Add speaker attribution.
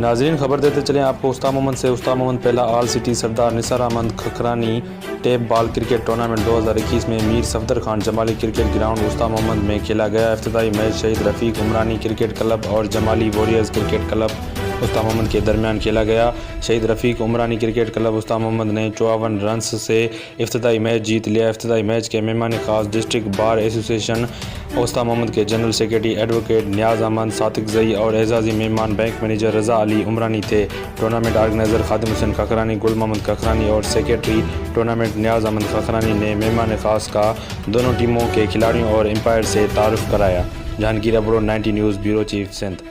Speaker 1: नाजरीन, खबर देते चलें आपको उस्ताद मोहम्मद से। उस्ताद मोहम्मद पहला all city Sardar Nisar Ahmed Khakhrani tape ball cricket tournament 2021 में मीर सफदर खान जमाली क्रिकेट ग्राउंड उस्ताद मोहम्मद में खेला गया। इफ्तिताई मैच शहीद रफ़ीक उमरानी क्रिकेट क्लब और जमाली वॉरियर्स क्रिकेट क्लब उस्ताद मोहम्मद के दरमियान खेला गया। शहीद रफ़ीक उमरानी क्रिकेट क्लब उस्ताद मोहम्मद ने 54 रन्स से इफ्तिताई मैच जीत लिया। इफ्तिताई मैच के मेहमान खास डिस्ट्रिक्ट बार एसोसिएशन उस्ताद मोहम्मद के जनरल सेक्रेटरी एडवोकेट नियाज़ अहमद सातिक जई और एजाज़ी मेहमान बैंक मैनेजर रज़ा अली उमरानी थे। टूर्नामेंट ऑर्गेनाइज़र खादिम हुसैन खखरानी, गुल मोहम्मद खखरानी और सेक्रेटरी टूर्नामेंट नियाज़ अहमद खखरानी ने मेहमान खास का दोनों टीमों के खिलाड़ियों और एम्पायर से तारुफ कराया। Jahangir Abro 90 news bureau chief Sindh.